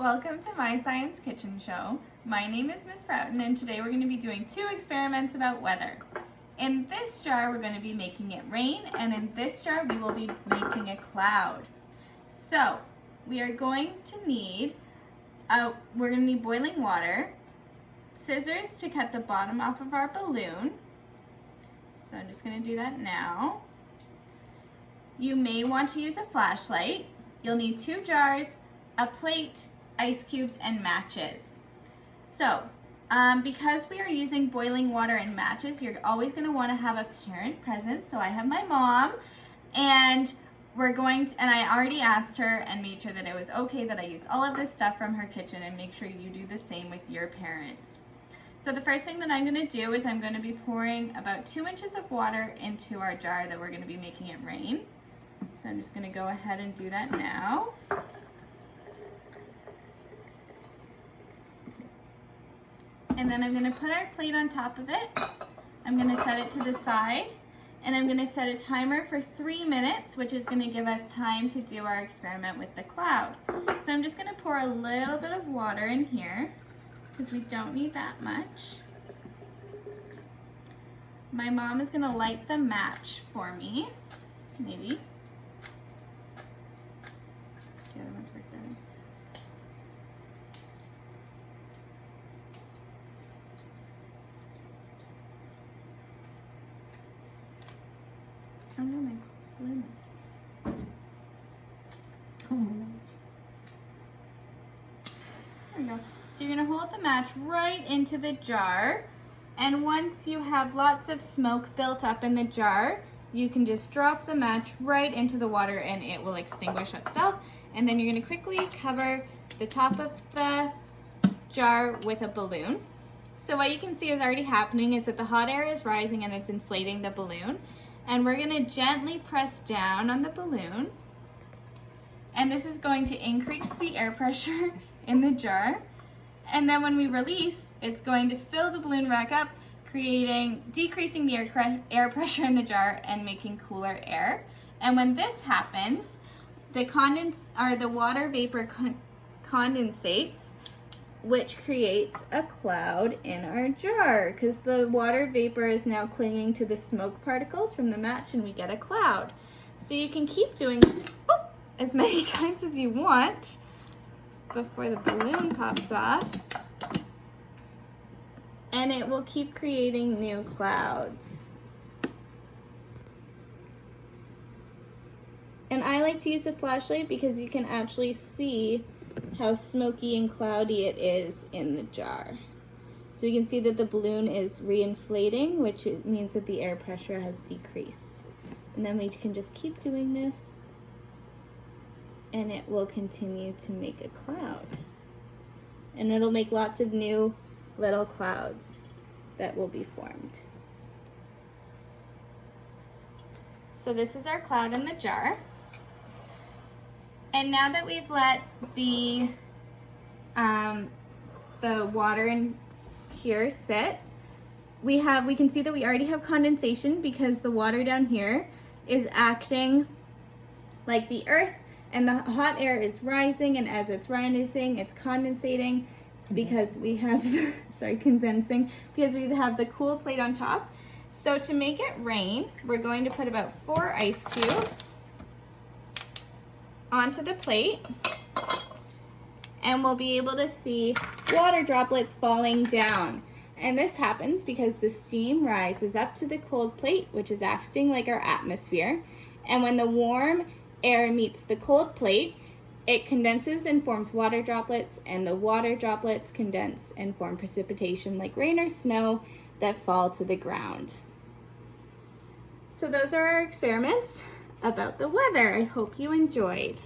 Welcome to my science kitchen show. My name is Miss Prowten and today we're going to be doing 2 experiments about weather. In this jar we're going to be making it rain, and in this jar we will be making a cloud. So we are going to need boiling water, scissors to cut the bottom off of our balloon. So I'm just going to do that now. You may want to use a flashlight. You'll need 2 jars, a plate, ice cubes, and matches. So, because we are using boiling water and matches, you're always going to want to have a parent present. So I have my mom, and I already asked her and made sure that it was okay that I use all of this stuff from her kitchen, and make sure you do the same with your parents. So the first thing that I'm going to do is I'm going to be pouring about 2 inches of water into our jar that we're going to be making it rain. So I'm just going to go ahead and do that now. And then I'm going to put our plate on top of it. I'm going to set it to the side, and I'm going to set a timer for 3 minutes, which is going to give us time to do our experiment with the cloud. So I'm just going to pour a little bit of water in here because we don't need that much. My mom is going to light the match for me, maybe. The other one's work better. Oh no, my balloon. Oh my gosh. There we go. So you're going to hold the match right into the jar, and once you have lots of smoke built up in the jar, you can just drop the match right into the water and it will extinguish itself. And then you're going to quickly cover the top of the jar with a balloon. So what you can see is already happening is that the hot air is rising and it's inflating the balloon. And we're going to gently press down on the balloon. And this is going to increase the air pressure in the jar. And then when we release, it's going to fill the balloon back up, decreasing the air pressure in the jar and making cooler air. And when this happens, the water vapor condensates, which creates a cloud in our jar because the water vapor is now clinging to the smoke particles from the match, and we get a cloud. So you can keep doing this as many times as you want before the balloon pops off, and it will keep creating new clouds. And I like to use a flashlight because you can actually see how smoky and cloudy it is in the jar. So you can see that the balloon is reinflating, which means that the air pressure has decreased. And then we can just keep doing this, and it will continue to make a cloud. And it'll make lots of new little clouds that will be formed. So this is our cloud in the jar. And now that we've let the water in here sit, we can see that we already have condensation because the water down here is acting like the earth, and the hot air is rising, and as it's rising, it's condensating because we have, condensing, because we have the cool plate on top. So to make it rain, we're going to put about 4 ice cubes onto the plate, and we'll be able to see water droplets falling down. And this happens because the steam rises up to the cold plate, which is acting like our atmosphere. And when the warm air meets the cold plate, it condenses and forms water droplets, and the water droplets condense and form precipitation like rain or snow that fall to the ground. So those are our experiments about the weather. I hope you enjoyed.